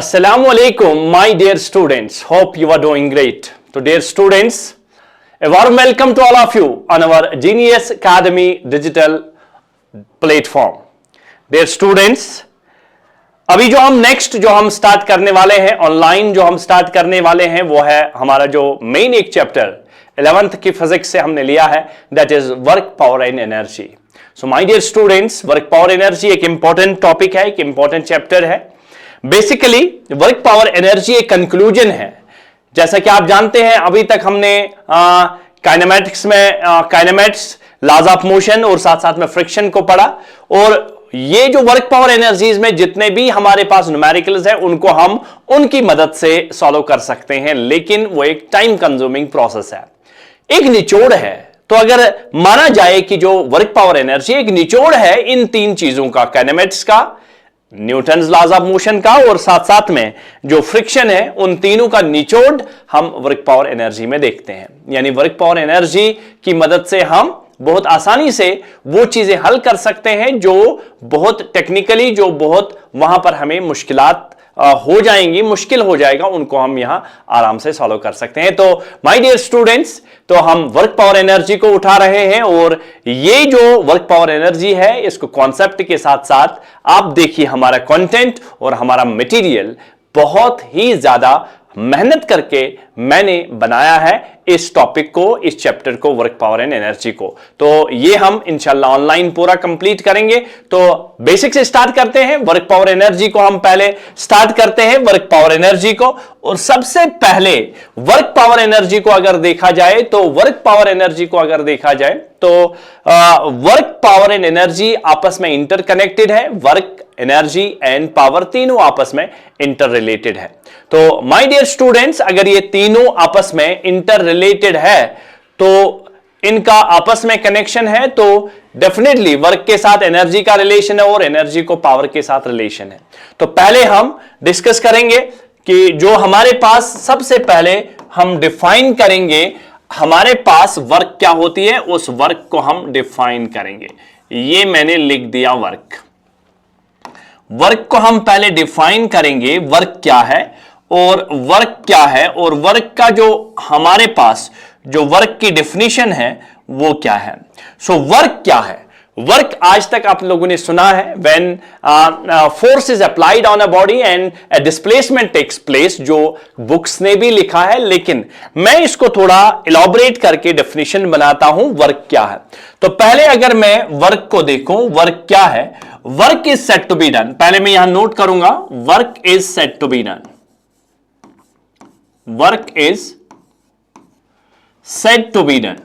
Assalamu alaikum, my dear students. Hope you are doing great. So, dear students, a warm welcome to all of you on our Genius Academy digital platform. Dear students, अभी जो हम start करने वाले हैं online जो हम start करने वाले हैं वो है हमारा जो मेन एक चैप्टर 11th की फिजिक्स से हमने लिया है, that is work power and energy. So my dear students, work power energy एक इंपॉर्टेंट टॉपिक है, एक इंपॉर्टेंट चैप्टर है. बेसिकली वर्क पावर एनर्जी एक कंक्लूजन है. जैसा कि आप जानते हैं अभी तक हमने काइनेमैटिक्स में काइनेमैटिक्स, लॉज ऑफ मोशन और साथ साथ में फ्रिक्शन को पढ़ा. और ये जो वर्क पावर एनर्जीज में जितने भी हमारे पास न्यूमेरिकल्स हैं उनको हम उनकी मदद से सॉल्व कर सकते हैं, लेकिन वो एक टाइम कंज्यूमिंग प्रोसेस है, एक निचोड़ है. तो अगर माना जाए कि जो वर्क पावर एनर्जी एक निचोड़ है इन तीन चीजों का, काइनेमैटिक्स का, न्यूटन्स लॉज ऑफ मोशन का और साथ साथ में जो फ्रिक्शन है, उन तीनों का निचोड़ हम वर्क पावर एनर्जी में देखते हैं. यानी वर्क पावर एनर्जी की मदद से हम बहुत आसानी से वो चीजें हल कर सकते हैं जो बहुत टेक्निकली, जो बहुत वहां पर हमें मुश्किलात हो जाएंगी, मुश्किल हो जाएगा, उनको हम यहां आराम से सॉल्व कर सकते हैं. तो माय डियर स्टूडेंट्स, तो हम वर्क पावर एनर्जी को उठा रहे हैं और ये जो वर्क पावर एनर्जी है इसको कॉन्सेप्ट के साथ साथ आप देखिए हमारा कंटेंट और हमारा मटेरियल बहुत ही ज्यादा मेहनत करके मैंने बनाया है इस टॉपिक को, इस चैप्टर को, वर्क पावर एंड एनर्जी को. तो ये हम इंशाल्लाह ऑनलाइन पूरा कंप्लीट करेंगे. तो बेसिक से स्टार्ट करते हैं. वर्क पावर एनर्जी को हम पहले स्टार्ट करते हैं, वर्क पावर एनर्जी को. और सबसे पहले वर्क पावर एनर्जी को अगर देखा जाए तो वर्क पावर एनर्जी को अगर देखा जाए तो वर्क पावर एंड एनर्जी आपस में इंटरकनेक्टेड है. वर्क, एनर्जी एंड पावर तीनों आपस में इंटर रिलेटेड है. तो माय डियर स्टूडेंट्स, अगर ये तीनों आपस में इंटर रिलेटेड है तो इनका आपस में कनेक्शन है, तो डेफिनेटली वर्क के साथ एनर्जी का रिलेशन है और एनर्जी को पावर के साथ रिलेशन है. तो पहले हम डिस्कस करेंगे कि जो हमारे पास, सबसे पहले हम डिफाइन करेंगे हमारे पास वर्क क्या होती है, उस वर्क को हम डिफाइन करेंगे. ये मैंने लिख दिया वर्क. वर्क को हम पहले डिफाइन करेंगे, वर्क क्या है और वर्क क्या है, और वर्क का जो हमारे पास जो वर्क की डेफिनेशन है वो क्या है. सो वर्क क्या है? वर्क आज तक आप लोगों ने सुना है, when force is applied on a body and a displacement takes place, जो बुक्स ने भी लिखा है, लेकिन मैं इसको थोड़ा इलॉबरेट करके डेफिनेशन बनाता हूं वर्क क्या है. तो पहले अगर मैं वर्क को देखूं, वर्क क्या है? Work is said to be done. पहले मैं यहां नोट करूंगा, work is said to be done. Work is said to be done.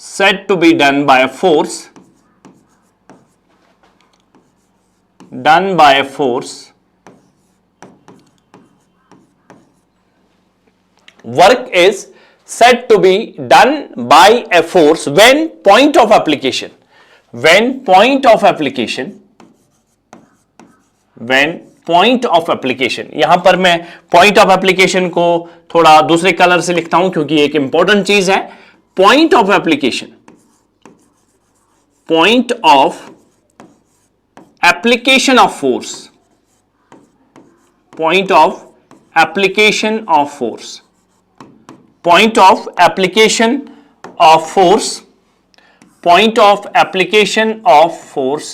Said to be done by a force, done by a force. Work is said to be done by a force when point of application, when point of application, when point of application. यहां पर मैं point of application को थोड़ा दूसरे colour से लिखता हूं क्योंकि एक इंपॉर्टेंट चीज है. Point of application, point of application of force, point of application of force, point of application of force, point of application of force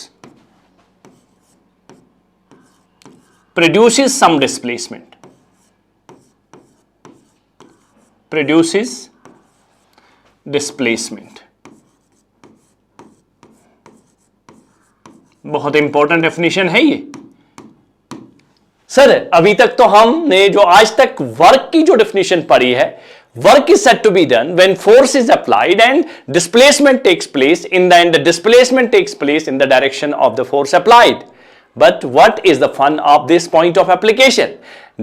produces some displacement, produces displacement. बहुत इंपॉर्टेंट डेफिनेशन है ये. Sir अभी तक तो हमने जो आज तक वर्क की जो डेफिनेशन पढ़ी है, work is said to be done when force is applied and displacement takes place in the displacement takes place in the direction of the force applied. But what is the fun of this point of application?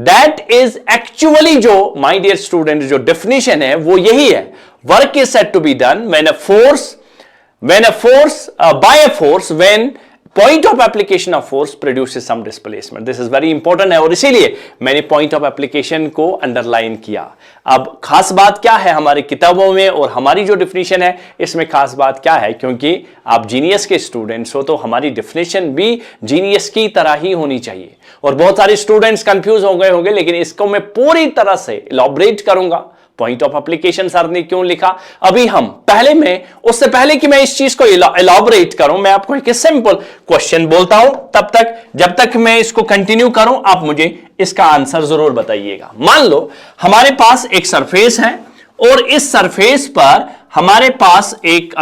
That is actually जो my dear student जो definition है वो यही है. Work is said to be done when a force, by a force when point of application of force produces some displacement. This is very important है और इसीलिए मैंने पॉइंट ऑफ एप्लीकेशन को अंडरलाइन किया। अब खास बात क्या है हमारी किताबों में और हमारी जो डिफिनेशन है इसमें खास बात क्या है, क्योंकि आप जीनियस के स्टूडेंट्स हो तो हमारी डिफिनेशन भी जीनियस की तरह ही होनी चाहिए। और बहुत सारे स्टूडेंट्स कंफ्यूज हो गए होंगे, लेकिन इसको मैं पूरी तरह से इलॉबरेट करूंगा। पॉइंट ऑफ एप्लीकेशन सर ने क्यों लिखा, अभी हम उससे पहले कि मैं इस चीज को इलॉबरेट करूं, मैं आपको एक सिंपल क्वेश्चन बोलता हूं। तब तक जब तक मैं इसको कंटिन्यू करूं आप मुझे इसका आंसर जरूर बताइएगा। मान लो हमारे पास एक सरफेस है और इस सरफेस पर हमारे पास एक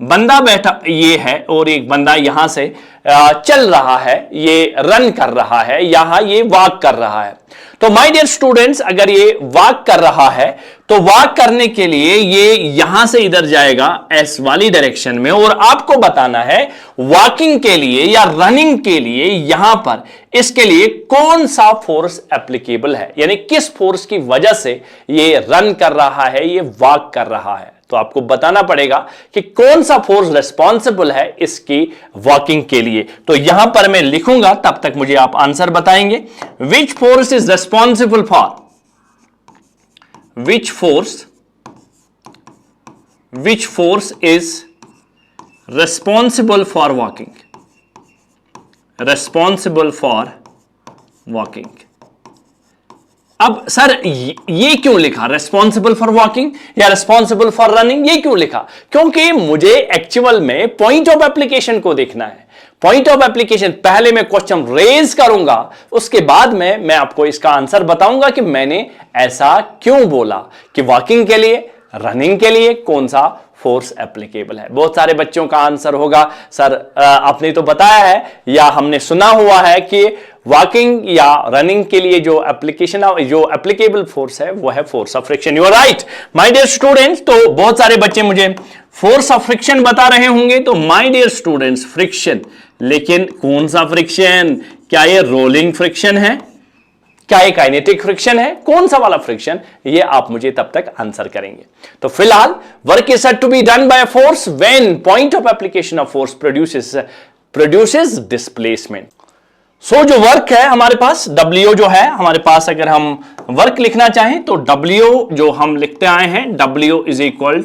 बंदा बैठा ये है और एक बंदा यहां से चल रहा है, ये रन कर रहा है, यहां ये वॉक कर रहा है। तो माय डियर स्टूडेंट्स, अगर ये वॉक कर रहा है तो वॉक करने के लिए ये यहां से इधर जाएगा एस वाली डायरेक्शन में, और आपको बताना है वॉकिंग के लिए या रनिंग के लिए यहां पर इसके लिए कौन सा फोर्स एप्लीकेबल है, यानी किस फोर्स की वजह से ये रन कर रहा है, ये वॉक कर रहा है। तो आपको बताना पड़ेगा कि कौन सा फोर्स रिस्पॉन्सिबल है इसकी वॉकिंग के लिए। तो यहां पर मैं लिखूंगा, तब तक मुझे आप आंसर बताएंगे। Which force is responsible for, which force is responsible for walking, responsible for walking. अब सर ये क्यों लिखा रेस्पॉन्सिबल फॉर वॉकिंग या रेस्पॉन्सिबल फॉर रनिंग, ये क्यों लिखा? क्योंकि मुझे एक्चुअल में पॉइंट ऑफ एप्लीकेशन को देखना है। पॉइंट ऑफ एप्लीकेशन पहले मैं क्वेश्चन रेज करूंगा, उसके बाद में मैं आपको इसका आंसर बताऊंगा कि मैंने ऐसा क्यों बोला कि वॉकिंग के लिए, रनिंग के लिए कौन सा फोर्स एप्लीकेबल है। बहुत सारे बच्चों का आंसर होगा सर आपने तो बताया है या हमने सुना हुआ है कि वॉकिंग या रनिंग के लिए जो एप्लीकेबल फोर्स है वो है force of friction. You are right my dear students. तो बहुत सारे बच्चे मुझे फोर्स ऑफ फ्रिक्शन बता रहे होंगे, तो माय डियर स्टूडेंट्स फ्रिक्शन, लेकिन कौन सा फ्रिक्शन? क्या ये रोलिंग फ्रिक्शन है, क्या ये काइनेटिक फ्रिक्शन है, कौन सा वाला फ्रिक्शन? ये आप मुझे तब तक आंसर करेंगे। तो फिलहाल work is said to be done by force when point of application of force produces displacement. So जो वर्क है हमारे पास W जो है हमारे पास, अगर हम वर्क लिखना चाहें तो W जो हम लिखते आए हैं W is equal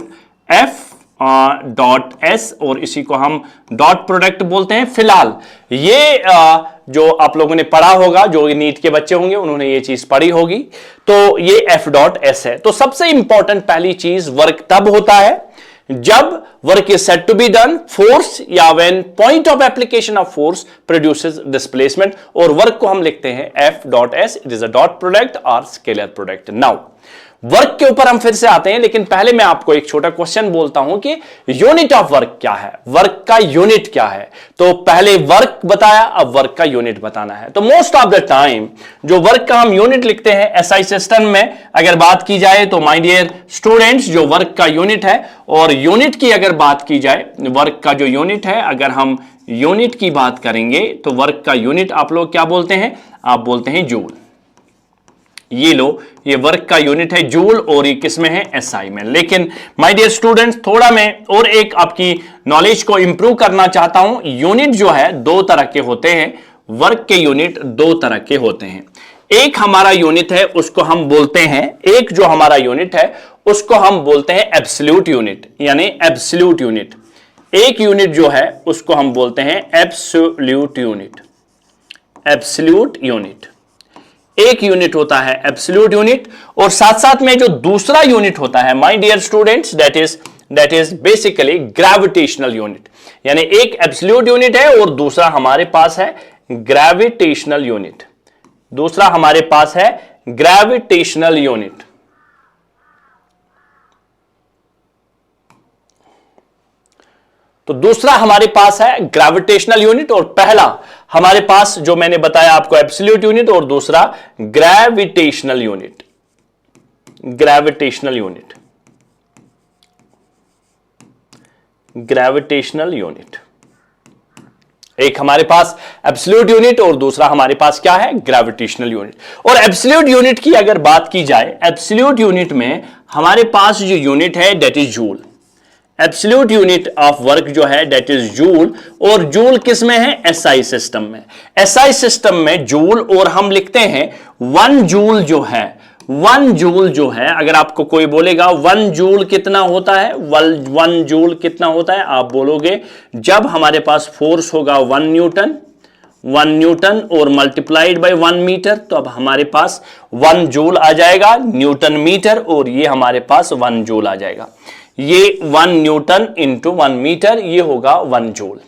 F dot S, और इसी को हम डॉट प्रोडक्ट बोलते हैं। फिलहाल ये जो आप लोगों ने पढ़ा होगा, जो नीट के बच्चे होंगे उन्होंने ये चीज पढ़ी होगी, तो ये F डॉट S है। तो सबसे इंपॉर्टेंट पहली चीज, वर्क तब होता है जब work is said to be done force या when point of application of force produces displacement, और वर्क को हम लिखते हैं F dot S, it is a dot product और स्केलर प्रोडक्ट। नाउ वर्क के ऊपर हम फिर से आते हैं, लेकिन पहले मैं आपको एक छोटा क्वेश्चन बोलता हूं कि यूनिट ऑफ वर्क क्या है, वर्क का यूनिट क्या है। तो पहले वर्क बताया, अब वर्क का यूनिट बताना है। तो मोस्ट ऑफ द टाइम जो वर्क का हम यूनिट लिखते हैं एसआई सिस्टम में अगर बात की जाए तो माय डियर स्टूडेंट्स, जो वर्क का यूनिट है, और यूनिट की अगर बात की जाए, वर्क का जो यूनिट है, अगर हम यूनिट की बात करेंगे तो वर्क का यूनिट आप लोग क्या बोलते हैं? आप बोलते हैं जूल। ये लो, ये वर्क का यूनिट है जूल, और ये किसमें है? एसआई में। लेकिन माय डियर स्टूडेंट्स, थोड़ा मैं और एक आपकी नॉलेज को इंप्रूव करना चाहता हूं। यूनिट जो है दो तरह के होते हैं, वर्क के यूनिट दो तरह के होते हैं। एक हमारा यूनिट है उसको हम बोलते हैं, एक जो हमारा यूनिट है उसको हम बोलते हैं एब्सोल्यूट यूनिट, यानी एब्सोल्यूट यूनिट। एक यूनिट जो है उसको हम बोलते हैं एब्सोल्यूट यूनिट। एब्सोल्यूट यूनिट एक यूनिट होता है एब्सोल्यूट यूनिट, और साथ साथ में जो दूसरा यूनिट होता है my dear students, that is basically gravitational unit. यानी एक एब्सोल्यूट यूनिट है और दूसरा हमारे पास है ग्रेविटेशनल यूनिट। दूसरा हमारे पास है ग्रेविटेशनल यूनिट। तो दूसरा हमारे पास है ग्रेविटेशनल यूनिट, और पहला हमारे पास जो मैंने बताया आपको एब्सोल्यूट यूनिट, और दूसरा gravitational unit. Gravitational unit, gravitational unit. एक हमारे पास एब्सोल्यूट यूनिट और दूसरा हमारे पास क्या है? Gravitational unit. और एब्सोल्यूट यूनिट की अगर बात की जाए, एब्सोल्यूट यूनिट में हमारे पास जो यूनिट है that is joule. Absolute unit of work जो है दैट इज जूल, और जूल किस में है, एसआई सिस्टम में। एसआई सिस्टम में जूल, और हम लिखते हैं 1 जूल जो है, 1 जूल जो है, अगर आपको कोई बोलेगा 1 जूल कितना होता है, 1 जूल कितना होता है, आप बोलोगे जब हमारे पास फोर्स होगा 1 न्यूटन, 1 न्यूटन और मल्टीप्लाइड बाय 1 मीटर, तो अब हमारे पास 1 जूल आ जाएगा न्यूटन मीटर, और ये हमारे पास 1 जूल आ जाएगा। ये 1 न्यूटन इंटू 1 मीटर, ये होगा 1 जूल।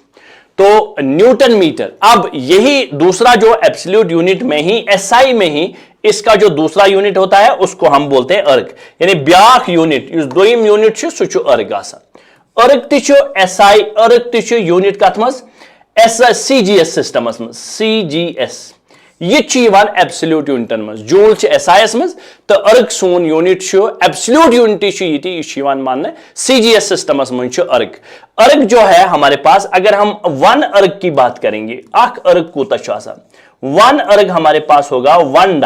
तो न्यूटन मीटर। अब यही दूसरा जो एब्सोल्यूट यूनिट में ही, एसआई में ही, इसका जो दूसरा यूनिट होता है उसको हम बोलते हैं अर्ग, यानी ब्याक यूनिट, इस दोयम यूनिट से सु छु अर्ग आसान। अर्ग ति छु एसआई, अर्ग ति छु यूनिट कथ मज, सीजीएस सिस्टमस मज, सीजीएस, ये एब्सोल्यूट यूनिटन मज, जूल एसआईएस मज, तो अर्ग सोन यूनिट एब्सोल्यूट यूनिट ये मानने सीजीएस सिस्टमस मज अर्ग। अर्ग जो है हमारे पास, अगर हम 1 अर्ग की बात करेंगे, अख अर्ग कोता आसान, 1 अर्ग हमारे पास होगा 1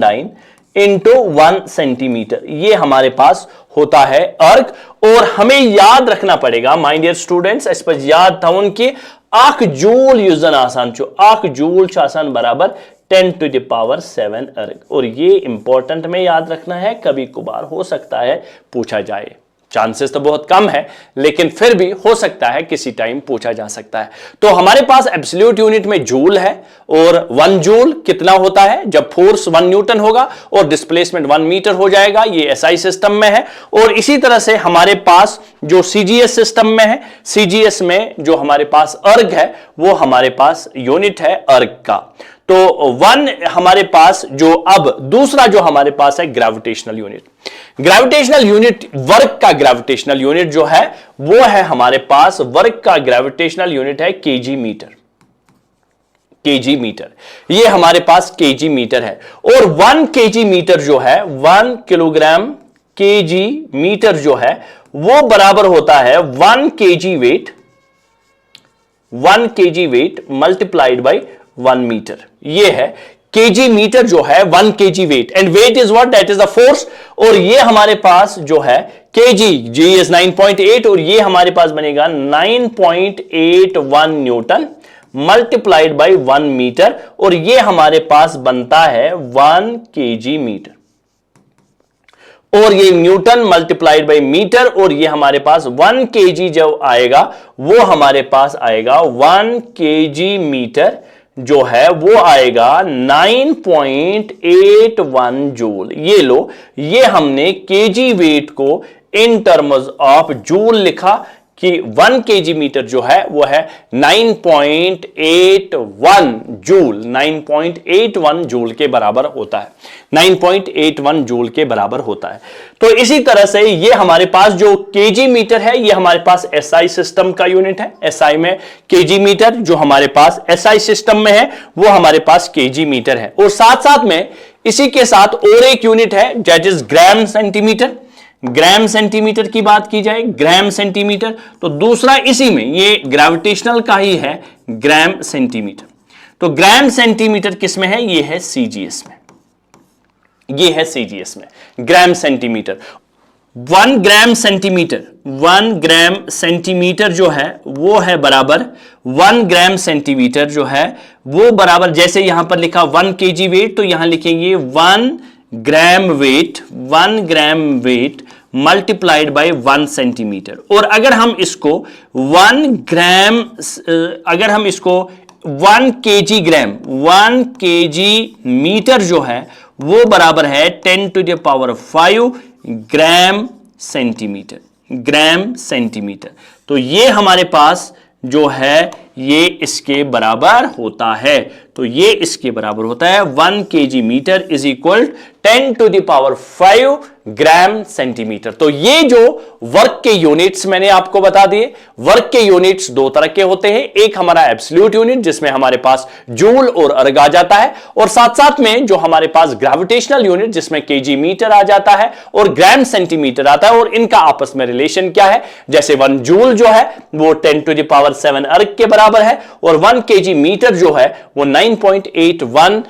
डाइन इंटू 1 सेंटीमीटर, ये हमारे पास होता है अर्ग। और हमें याद रखना पड़ेगा माय डियर स्टूडेंट्स, इस पर याद था उनके आख जूल यूजन आसान चो, आख जूल आसान बराबर 10 टू द पावर 7 अर्ग। और ये इंपॉर्टेंट में याद रखना है, कभी कभार हो सकता है पूछा जाए, चांसेस तो बहुत कम है लेकिन फिर भी हो सकता है किसी टाइम पूछा जा सकता है। तो हमारे पास एब्सोल्यूट यूनिट में जूल है, और 1 जूल कितना होता है जब फोर्स 1 न्यूटन होगा और डिस्प्लेसमेंट 1 मीटर हो जाएगा, ये एसआई सिस्टम में है। और इसी तरह से हमारे पास जो सीजीएस सिस्टम में है, सीजीएस में जो हमारे पास अर्ग है वो हमारे पास यूनिट है अर्ग का। तो 1 हमारे पास जो, अब दूसरा जो हमारे पास है gravitational unit. Gravitational unit, work का ग्रेविटेशनल यूनिट जो है वो है हमारे पास, वर्क का ग्रेविटेशनल यूनिट है केजी मीटर, केजी मीटर, ये हमारे पास केजी मीटर है। और 1 केजी मीटर जो है, 1 किलोग्राम केजी मीटर जो है वो बराबर होता है 1 KG weight, 1 KG weight multiplied by 1 metre, ये है केजी मीटर जो है 1 KG weight, and weight is what, that is the force. और ये हमारे पास जो है केजी, जी इज 9.8, और ये हमारे पास बनेगा 9.81 न्यूटन मल्टीप्लाइड बाय 1 मीटर, और ये हमारे पास बनता है 1 केजी मीटर। और ये न्यूटन मल्टीप्लाइड बाय मीटर, और ये हमारे पास 1 केजी जो आएगा वो हमारे पास आएगा 1 केजी मीटर जो है वो आएगा 9.81 जूल। ये लो, ये हमने केजी वेट को इन टर्म्स ऑफ जूल लिखा कि 1 केजी मीटर जो है वो है 9.81 जूल, 9.81 जूल के बराबर होता है, 9.81 जूल के बराबर होता है। तो इसी तरह से ये हमारे पास जो केजी मीटर है ये हमारे पास एसआई सिस्टम का यूनिट है। एसआई में केजी मीटर जो हमारे पास एसआई सिस्टम में है वो हमारे पास केजी मीटर है। और साथ साथ में इसी के साथ और एक यूनिट है that is gram centimetre. Gram centimetre की बात की जाए, ग्राम सेंटीमीटर, तो दूसरा इसी में ये ग्रेविटेशनल का ही है ग्राम सेंटीमीटर। तो ग्राम सेंटीमीटर किस में है, ये है सीजीएस में, ये है सीजीएस में gram centimetre. 1 gram centimetre, 1 gram centimetre जो है वो है बराबर 1 ग्राम सेंटीमीटर जो है वो बराबर, जैसे यहां पर लिखा 1 केजी वेट, तो यहां लिखेंगे 1 gram weight, 1 gram weight multiplied by 1 centimetre. और अगर हम इसको 1 ग्राम, अगर हम इसको 1 केजी ग्राम, 1 केजी मीटर जो है वो बराबर है 10 to the power 5 gram centimetre, gram centimetre. तो ये हमारे पास जो है ये इसके बराबर होता है, तो ये इसके बराबर होता है 1 KG metre is equal 10 to the power 5 gram centimetre. तो ये जो वर्क के यूनिट्स मैंने आपको बता दिए। वर्क के यूनिट्स 2 तरह के होते हैं, एक हमारा एब्सोल्यूट यूनिट जिसमें हमारे पास जूल और अर्ग आ जाता है, और साथ साथ में जो हमारे पास ग्रेविटेशनल यूनिट जिसमें केजी मीटर आ जाता है और ग्राम सेंटीमीटर आता है। और इनका आपस में रिलेशन क्या है, जैसे 1 जूल जो है वो 10 टू द पावर 7 अर्ग के बराबर है, और 1 केजी मीटर जो है वो 9.81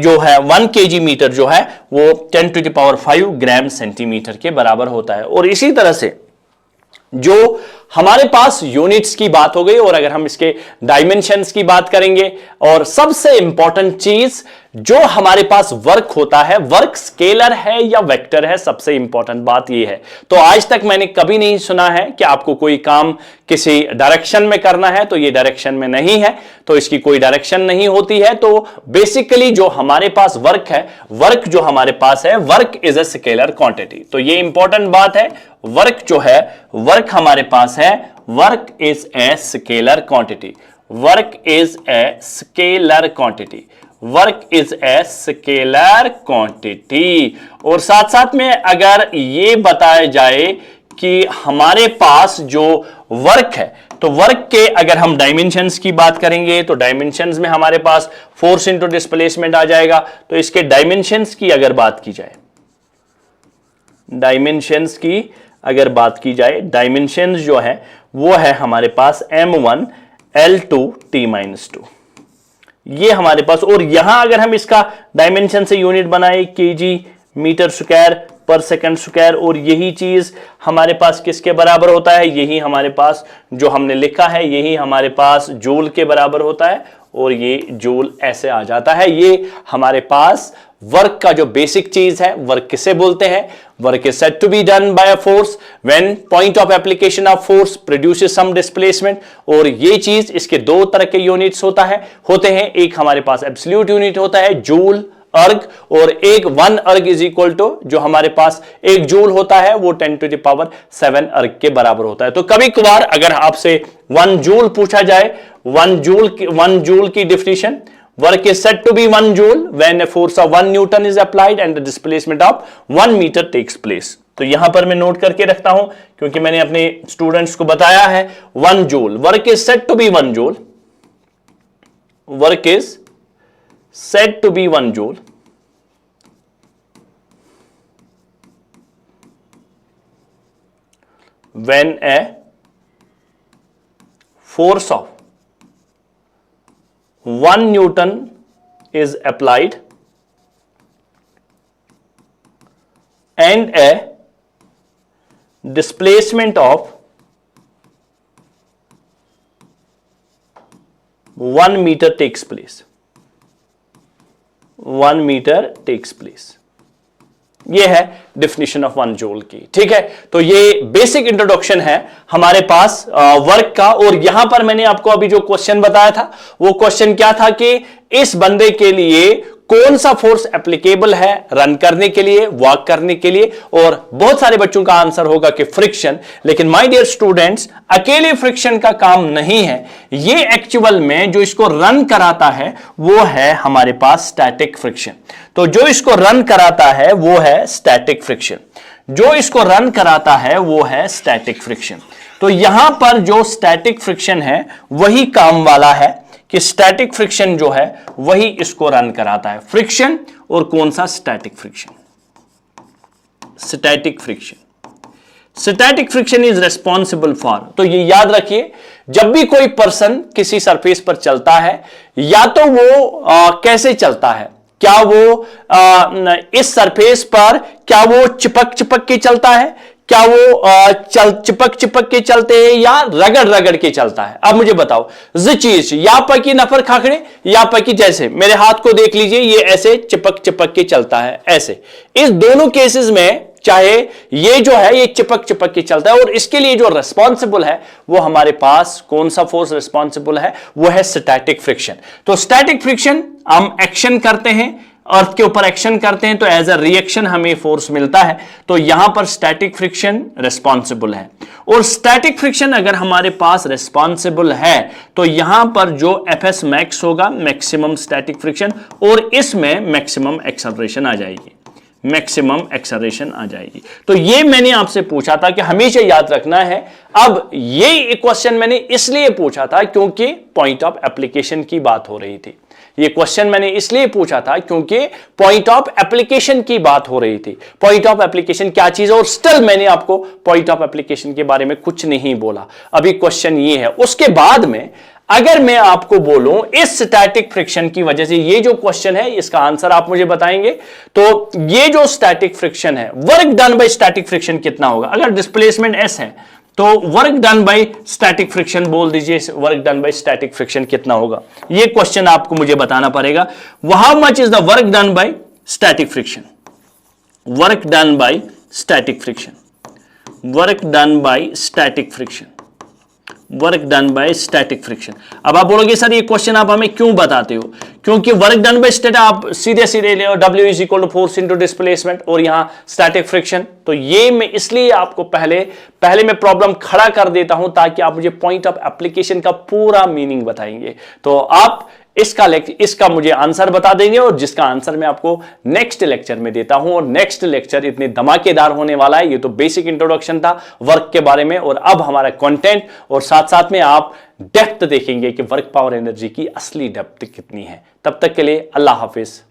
जो है 1 kg मीटर जो है वो 10⁵ ग्राम सेंटीमीटर के बराबर होता है। और इसी तरह से जो हमारे पास यूनिट्स की बात हो गई, और अगर हम इसके डायमेंशंस की बात करेंगे, और सबसे इंपॉर्टेंट चीज जो हमारे पास वर्क होता है, वर्क स्केलर है या वेक्टर है, सबसे इंपॉर्टेंट बात यह है। तो आज तक मैंने कभी नहीं सुना है कि आपको कोई काम किसी डायरेक्शन में करना है तो ये डायरेक्शन में नहीं है, तो इसकी कोई डायरेक्शन नहीं होती है। तो बेसिकली जो हमारे पास वर्क है, वर्क जो हमारे पास है, work is a scalar quantity. तो ये इंपॉर्टेंट बात है, वर्क जो है, वर्क हमारे पास है, work is a scalar quantity, work is a scalar quantity, work is a scalar quantity. और साथ साथ में अगर ये बताया जाए कि हमारे पास जो वर्क है, तो वर्क के अगर हम डायमेंशंस की बात करेंगे तो डायमेंशंस में हमारे पास फोर्स इंटू डिस्प्लेसमेंट आ जाएगा। तो इसके डायमेंशंस की अगर बात की जाए, डायमेंशंस की अगर बात की जाए, डायमेंशंस जो है वो है हमारे पास m1 L2 T-2, ये हमारे पास। और यहां अगर हम इसका डायमेंशन से यूनिट बनाए kg मीटर स्क्वायर पर सेकंड स्क्वायर, और यही चीज हमारे पास किसके बराबर होता है, यही हमारे पास जो हमने लिखा है यही हमारे पास जूल के बराबर होता है, और ये जूल ऐसे आ जाता है। ये हमारे पास वर्क का जो बेसिक चीज है, वर्क किसे बोलते हैं, work is said to be done by a force when point of application of force produces some displacement. और ये चीज, इसके दो तरह के यूनिट्स होते हैं, एक हमारे पास एब्सोल्यूट यूनिट होता है जूल अर्ग, और एक 1 अर्ग इज इक्वल टू जो हमारे पास 1 जूल होता है वो 10⁷ अर्ग के बराबर होता है। तो कभी कभार अगर आपसे 1 जूल पूछा जाए, 1 जूल की definition, work is said to be 1 joule when a force of 1 Newton is applied and the displacement of 1 meter takes place। तो यहां पर मैं नोट करके रखता हूं क्योंकि मैंने अपने स्टूडेंट्स को बताया है 1 joule, work is said to be 1 joule, work is said to be 1 joule when a force of 1 Newton is applied and a displacement of 1 meter takes place, 1 meter takes place। ये है definition of 1 joule की, ठीक है। तो ये basic introduction है हमारे पास work का। और यहां पर मैंने आपको अभी जो क्वेश्चन बताया था वो क्वेश्चन क्या था कि इस बंदे के लिए कौन सा फोर्स एप्लीकेबल है रन करने के लिए, वॉक करने के लिए, और बहुत सारे बच्चों का आंसर होगा कि फ्रिक्शन। लेकिन माय डियर स्टूडेंट्स, अकेले फ्रिक्शन का काम नहीं है, ये एक्चुअल में जो इसको रन कराता है वो है हमारे पास स्टैटिक फ्रिक्शन। तो जो इसको रन कराता है वो है स्टैटिक फ्रिक्शन, जो इसको रन कराता है वो है स्टैटिक फ्रिक्शन। तो यहां पर जो स्टैटिक फ्रिक्शन है वही काम वाला है कि स्टैटिक फ्रिक्शन जो है वही इसको रन कराता है। फ्रिक्शन और कौन सा, static friction, static friction, static friction is responsible for. तो ये याद रखिए, जब भी कोई पर्सन किसी सरफेस पर चलता है, या तो वो कैसे चलता है, क्या वो इस सरफेस पर क्या वो चिपक के चलता है, क्या वो चिपक के चलते हैं या रगड़ के चलता है। अब मुझे बताओ जी चीज, या पकी नफर खाखड़े, या पकी, जैसे मेरे हाथ को देख लीजिए, ये ऐसे चिपक के चलता है, ऐसे। इस दोनों केसेस में चाहे ये जो है ये चिपक के चलता है, और इसके लिए जो रिस्पॉन्सिबल है वो हमारे पास कौन सा फोर्स रिस्पॉन्सिबल है, वो है स्टैटिक फ्रिक्शन। तो स्टैटिक फ्रिक्शन, हम एक्शन करते हैं, अर्थ के ऊपर एक्शन करते हैं, तो एज अ रिएक्शन हमें फोर्स मिलता है। तो यहां पर स्टैटिक फ्रिक्शन रिस्पॉन्सिबल है। और स्टैटिक फ्रिक्शन अगर हमारे पास रिस्पॉन्सिबल है तो यहां पर जो एफएस मैक्स होगा, मैक्सिमम स्टैटिक फ्रिक्शन, और इसमें मैक्सिमम एक्सेलरेशन आ जाएगी, मैक्सिमम एक्सेलरेशन आ जाएगी। तो ये मैंने आपसे पूछा था कि हमेशा याद रखना है। अब ये क्वेश्चन मैंने इसलिए पूछा था क्योंकि पॉइंट ऑफ एप्लीकेशन की बात हो रही थी। ये क्वेश्चन मैंने इसलिए पूछा था क्योंकि पॉइंट ऑफ एप्लीकेशन की बात हो रही थी। पॉइंट ऑफ एप्लीकेशन क्या चीज है, और स्टिल मैंने आपको पॉइंट ऑफ एप्लीकेशन के बारे में कुछ नहीं बोला। अभी क्वेश्चन ये है। उसके बाद में अगर मैं आपको बोलूं इस स्टैटिक फ्रिक्शन की वजह से, ये जो क्वेश्चन है इसका आंसर आप मुझे बताएंगे, तो ये जो स्टैटिक फ्रिक्शन है, work done by static friction कितना होगा? अगर डिस्प्लेसमेंट एस है तो work done by static friction बोल दीजिए, work done by static friction कितना होगा? ये क्वेश्चन आपको मुझे बताना पड़ेगा। How much is the work done by static friction? Work done by static friction, work done by static friction, work done by static friction. अब आप बोलोगे सर ये क्वेश्चन आप हमें क्यों बताते हो? क्योंकि वर्क डन बाय स्टैटिक आप सीधे सीधे ले W is equal to force into displacement और यहां स्टैटिक फ्रिक्शन। तो ये मैं इसलिए आपको पहले मैं प्रॉब्लम खड़ा कर देता हूं ताकि आप मुझे पॉइंट ऑफ एप्लीकेशन का पूरा मीनिंग बताएंगे। तो आप इसका मुझे आंसर बता देंगे और जिसका आंसर मैं आपको नेक्स्ट लेक्चर में देता हूं। और नेक्स्ट लेक्चर इतने धमाकेदार होने वाला है। ये तो बेसिक इंट्रोडक्शन था वर्क के बारे में, और अब हमारा कंटेंट और साथ साथ में आप डेप्थ देखेंगे कि वर्क पावर एनर्जी की असली डेप्थ कितनी है। तब तक के लिए अल्लाह हाफिज।